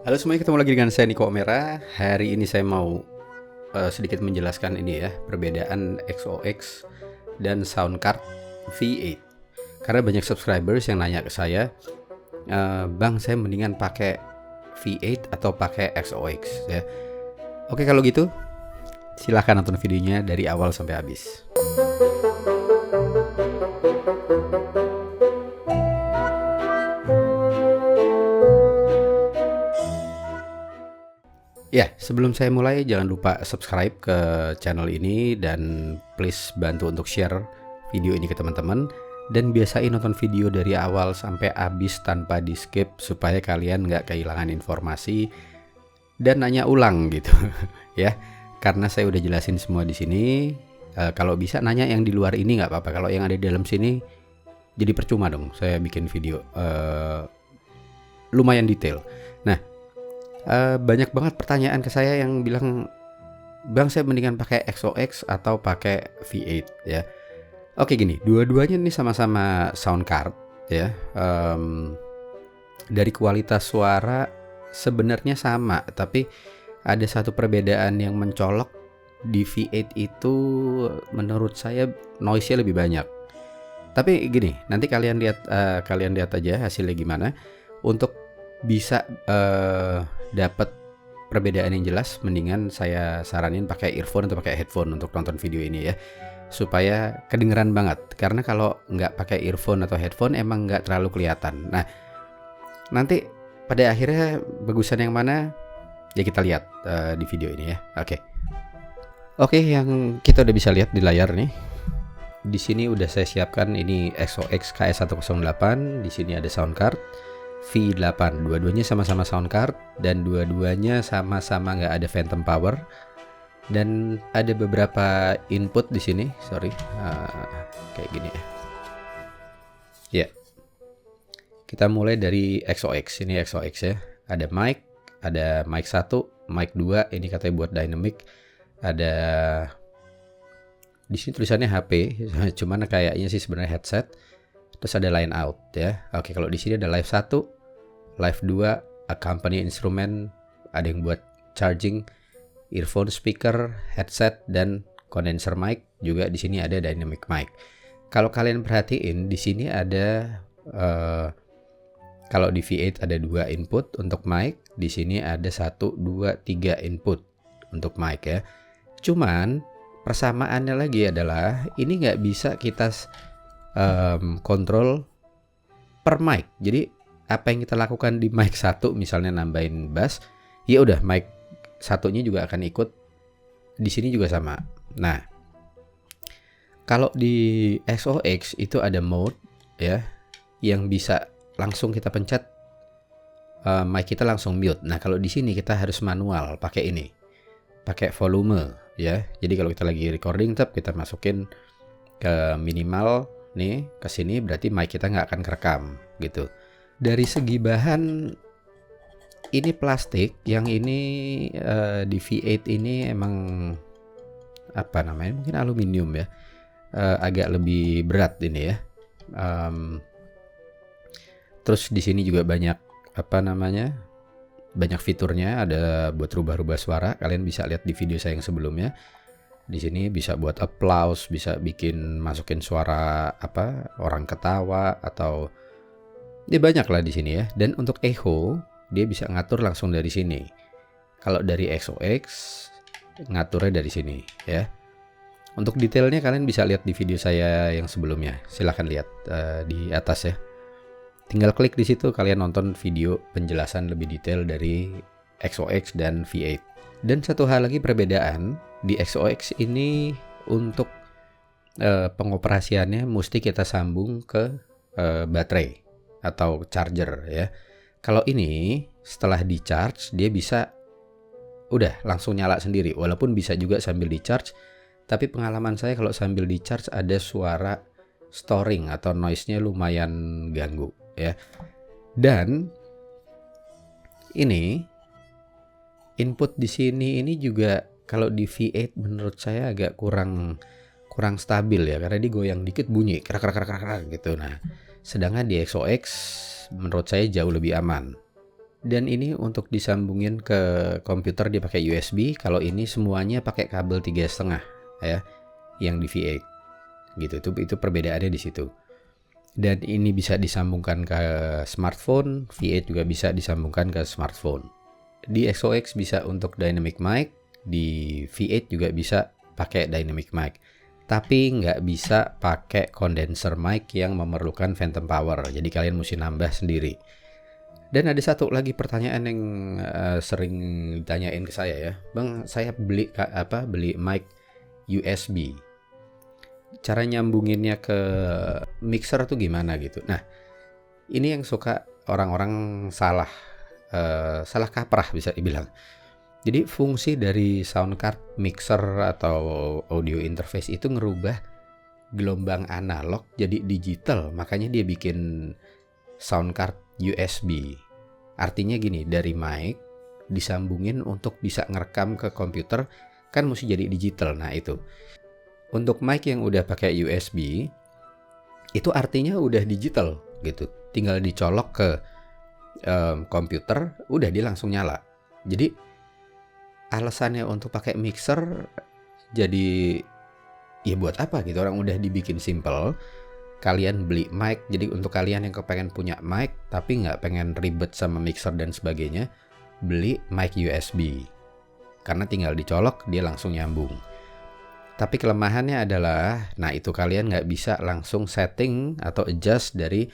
Halo semuanya, ketemu lagi dengan saya Niko Omera. Hari ini saya mau sedikit menjelaskan ini ya, perbedaan XOX dan sound card V8. Karena banyak subscribers yang nanya ke saya, Bang, saya mendingan pakai V8 atau pakai XOX ya. Oke, kalau gitu silahkan nonton videonya dari awal sampai habis. Ya, sebelum saya mulai jangan lupa subscribe ke channel ini dan please bantu untuk share video ini ke teman-teman dan biasain nonton video dari awal sampai habis tanpa di skip supaya kalian nggak kehilangan informasi dan nanya ulang gitu ya. Karena saya udah jelasin semua di sini. Kalau bisa nanya yang di luar ini nggak apa-apa. Kalau yang ada di dalam sini jadi percuma dong. Saya bikin video lumayan detail. Nah, banyak banget pertanyaan ke saya yang bilang, Bang, saya mendingan pakai XOX atau pakai V8 ya. Oke, gini, dua-duanya ini sama-sama sound card ya. Dari kualitas suara sebenarnya sama, tapi ada satu perbedaan yang mencolok. Di V8 itu menurut saya noise-nya lebih banyak. Tapi gini, nanti kalian lihat aja hasilnya gimana. Untuk bisa dapat perbedaan yang jelas, mendingan saya saranin pakai earphone atau pakai headphone untuk nonton video ini ya, supaya kedengeran banget. Karena kalau nggak pakai earphone atau headphone emang nggak terlalu kelihatan. Nah, nanti pada akhirnya bagusan yang mana ya kita lihat di video ini ya. Oke, yang kita udah bisa lihat di layar nih. Di sini udah saya siapkan ini XOX KS108. Di sini ada sound card V8. Dua-duanya sama-sama sound card dan dua-duanya sama-sama nggak ada phantom power. Dan ada beberapa input di sini. Kayak gini ya. Ya. Kita mulai dari XOX. Ini XOX ya. Ada mic 1, mic 2, ini katanya buat dynamic. Ada di sini tulisannya HP, cuman kayaknya sih sebenarnya headset. Terus ada line out ya. Oke, kalau di sini ada live 1, live 2, accompany instrument, ada yang buat charging, earphone, speaker, headset, dan condenser mic. Juga di sini ada dynamic mic. Kalau kalian perhatiin di sini ada kalau di V8 ada 2 input untuk mic, di sini ada 1, 2, 3 input untuk mic ya. Cuman persamaannya lagi adalah ini nggak bisa kita kontrol per mic. Jadi apa yang kita lakukan di mic 1 misalnya nambahin bass, ya udah mic satunya juga akan ikut di sini juga sama. Nah, kalau di XOX itu ada mode ya yang bisa langsung kita pencet, mic kita langsung mute. Nah, kalau di sini kita harus manual pakai ini. Pakai volume ya. Jadi kalau kita lagi recording kita masukin ke minimal nih, ke sini berarti mic kita nggak akan kerekam gitu. Dari segi bahan ini plastik, yang ini di V8 ini emang apa namanya? Mungkin aluminium ya. Agak lebih berat ini ya. Terus di sini juga banyak banyak fiturnya, ada buat rubah-rubah suara. Kalian bisa lihat di video saya yang sebelumnya. Di sini bisa buat applause, bisa masukin suara orang ketawa atau dia banyak lah di sini ya. Dan untuk echo dia bisa ngatur langsung dari sini. Kalau dari XOX ngaturnya dari sini ya. Untuk detailnya kalian bisa lihat di video saya yang sebelumnya. Silahkan lihat di atas ya. Tinggal klik di situ, kalian nonton video penjelasan lebih detail dari XOX dan V8. Dan satu hal lagi perbedaan di XOX ini, untuk pengoperasiannya mesti kita sambung ke baterai atau charger ya. Kalau ini setelah di charge dia bisa udah langsung nyala sendiri, walaupun bisa juga sambil di charge. Tapi pengalaman saya kalau sambil di charge ada suara storing atau noise-nya lumayan ganggu ya. Dan ini input di sini ini juga kalau di V8 menurut saya agak kurang stabil ya, karena dia goyang dikit bunyi krak gitu. Nah, sedangkan di XOX menurut saya jauh lebih aman. Dan ini untuk disambungin ke komputer dia pakai USB. Kalau ini semuanya pakai kabel 3,5 ya, yang di V8 gitu. Itu perbedaannya di situ. Dan ini bisa disambungkan ke smartphone, V8 juga bisa disambungkan ke smartphone. Di XOX bisa untuk dynamic mic, di V8 juga bisa pakai dynamic mic. Tapi nggak bisa pakai condenser mic yang memerlukan phantom power. Jadi kalian mesti nambah sendiri. Dan ada satu lagi pertanyaan yang sering ditanyain ke saya ya, Bang, saya beli mic USB. Cara nyambunginnya ke mixer tuh gimana gitu. Nah, ini yang suka orang-orang salah kaprah bisa dibilang. Jadi fungsi dari sound card mixer atau audio interface itu ngerubah gelombang analog jadi digital, makanya dia bikin sound card USB. Artinya gini, dari mic disambungin untuk bisa ngerekam ke komputer kan mesti jadi digital. Nah itu untuk mic yang udah pakai USB itu artinya udah digital gitu, tinggal dicolok ke komputer udah dia langsung nyala. Jadi alasannya untuk pakai mixer jadi ya buat apa gitu, orang udah dibikin simple. Kalian beli mic, jadi untuk kalian yang kepengen punya mic tapi nggak pengen ribet sama mixer dan sebagainya, beli mic USB karena tinggal dicolok dia langsung nyambung. Tapi kelemahannya adalah, nah itu kalian nggak bisa langsung setting atau adjust dari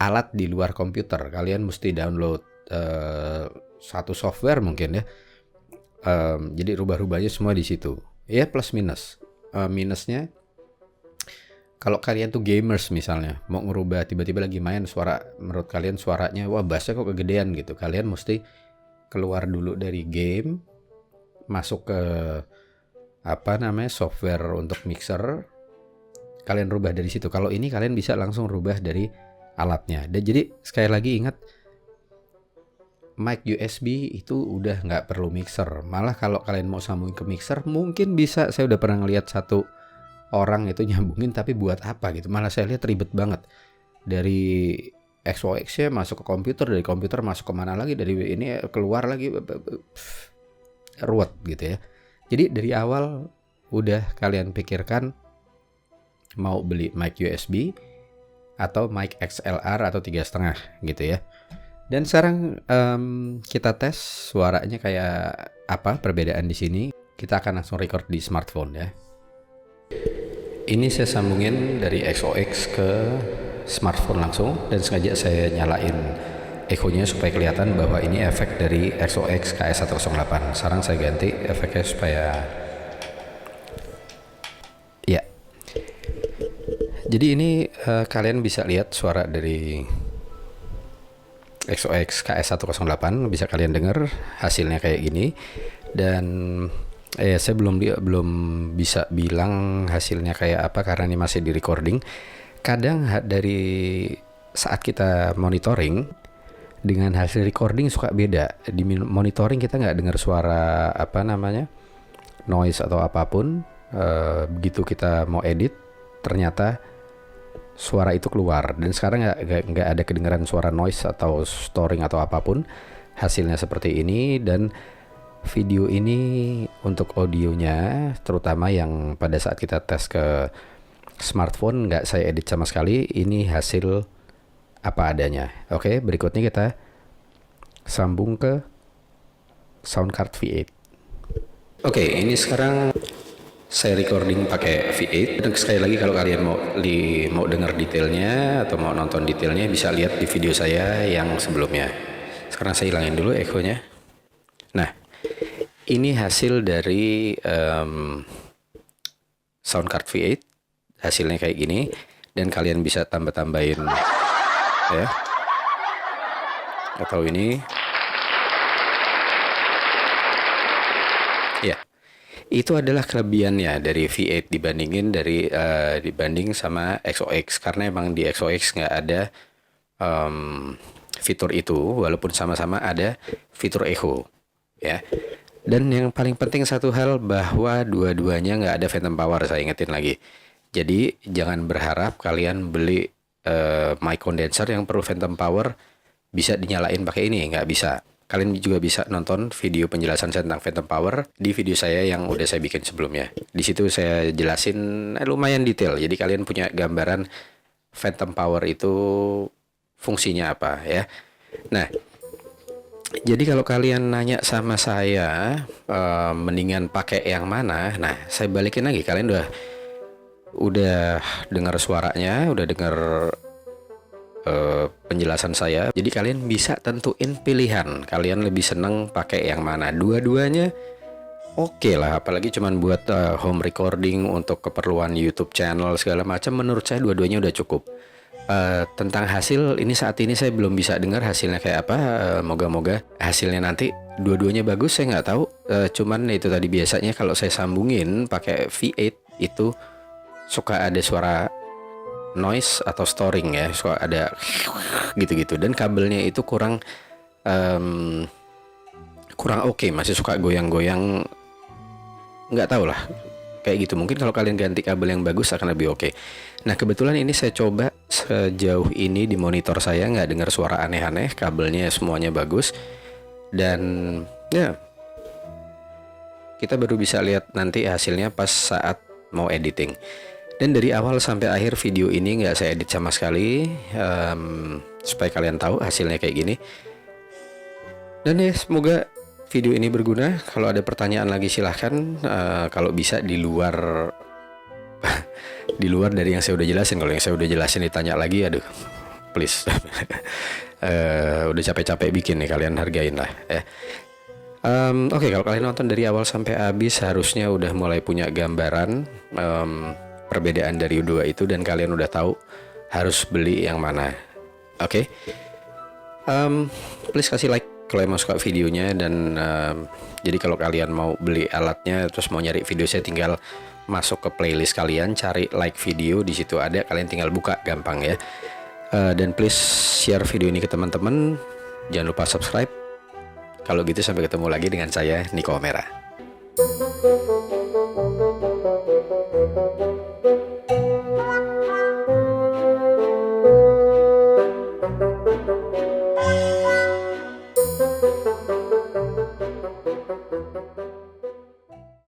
alat di luar komputer. Kalian mesti download satu software mungkin ya. Jadi rubah-rubahnya semua di situ. Ya plus minus. Minusnya kalau kalian tuh gamers misalnya, mau ngerubah tiba-tiba lagi main suara, menurut kalian suaranya wah bassnya kok kegedean gitu, kalian mesti keluar dulu dari game, masuk ke software untuk mixer, kalian rubah dari situ. Kalau ini kalian bisa langsung rubah dari alatnya. Dan jadi sekali lagi ingat, mic USB itu udah nggak perlu mixer. Malah kalau kalian mau sambungin ke mixer, mungkin bisa, saya udah pernah ngeliat satu orang itu nyambungin, tapi buat apa gitu, malah saya lihat ribet banget. Dari XOX-nya masuk ke komputer, dari komputer masuk kemana lagi, dari ini keluar lagi, ruwet gitu ya. Jadi dari awal udah kalian pikirkan mau beli mic USB atau mic XLR atau 3,5 gitu ya. Dan sekarang kita tes suaranya kayak apa perbedaan di sini. Kita akan langsung record di smartphone ya. Ini saya sambungin dari XOX ke smartphone langsung, dan sengaja saya nyalain echonya supaya kelihatan bahwa ini efek dari XOX KS108. Sekarang saya ganti efeknya supaya ya. Jadi ini kalian bisa lihat suara dari XOX KS108, bisa kalian dengar hasilnya kayak gini. Dan saya belum bisa bilang hasilnya kayak apa karena ini masih di recording. Kadang dari saat kita monitoring dengan hasil recording suka beda. Di monitoring kita nggak dengar suara noise atau apapun. Begitu kita mau edit, ternyata suara itu keluar. Dan sekarang nggak ada kedengaran suara noise atau storing atau apapun. Hasilnya seperti ini. Dan video ini untuk audionya, terutama yang pada saat kita tes ke smartphone, nggak saya edit sama sekali. Ini hasil apa adanya. Oke, berikutnya kita sambung ke sound card V8. Oke, ini sekarang saya recording pakai V8. Dan sekali lagi kalau kalian mau dengar detailnya atau mau nonton detailnya, bisa lihat di video saya yang sebelumnya. Sekarang saya hilangin dulu echonya. Nah, ini hasil dari sound card V8. Hasilnya kayak gini. Dan kalian bisa tambah-tambahin ya. Atau ini. Ya. Itu adalah kelebihannya dari V8 dibanding sama XOX. Karena emang di XOX nggak ada fitur itu, walaupun sama-sama ada fitur echo ya. Dan yang paling penting satu hal, bahwa dua-duanya nggak ada phantom power, saya ingetin lagi. Jadi jangan berharap kalian beli mic condenser yang perlu phantom power bisa dinyalain pakai ini, nggak bisa. Kalian juga bisa nonton video penjelasan tentang Phantom Power di video saya yang udah saya bikin sebelumnya. Di situ saya jelasin lumayan detail, jadi kalian punya gambaran Phantom Power itu fungsinya apa ya. Nah, jadi kalau kalian nanya sama saya, mendingan pakai yang mana? Nah, saya balikin lagi. Kalian udah dengar suaranya, udah dengar penjelasan saya. Jadi kalian bisa tentuin pilihan. Kalian lebih seneng pakai yang mana? Dua-duanya oke lah. Apalagi cuman buat home recording untuk keperluan YouTube channel segala macam. Menurut saya dua-duanya udah cukup. Tentang hasil ini saat ini saya belum bisa dengar hasilnya kayak apa. Moga-moga hasilnya nanti dua-duanya bagus. Saya nggak tahu. Cuman itu tadi biasanya kalau saya sambungin pakai V8 itu suka ada suara noise atau storing ya, suka ada gitu-gitu, dan kabelnya itu kurang oke, masih suka goyang-goyang, nggak tahu lah kayak gitu. Mungkin kalau kalian ganti kabel yang bagus akan lebih oke. Nah, kebetulan ini saya coba sejauh ini di monitor saya nggak dengar suara aneh-aneh, kabelnya semuanya bagus, dan ya kita baru bisa lihat nanti hasilnya pas saat mau editing. Dan dari awal sampai akhir video ini nggak saya edit sama sekali, supaya kalian tahu hasilnya kayak gini. Dan ya semoga video ini berguna. Kalau ada pertanyaan lagi silahkan. Kalau bisa di luar dari yang saya udah jelasin. Kalau yang saya udah jelasin ditanya lagi, aduh, please. Udah capek-capek bikin nih, kalian hargain lah ya. Oke, kalau kalian nonton dari awal sampai habis harusnya udah mulai punya gambaran perbedaan dari dua itu, dan kalian udah tahu harus beli yang mana. Oke. Please kasih like kalau emang suka videonya, dan jadi kalau kalian mau beli alatnya terus mau nyari video saya, tinggal masuk ke playlist kalian, cari like video, di situ ada, kalian tinggal buka, gampang ya. Dan please share video ini ke teman-teman, jangan lupa subscribe. Kalau gitu sampai ketemu lagi dengan saya, Niko Omera.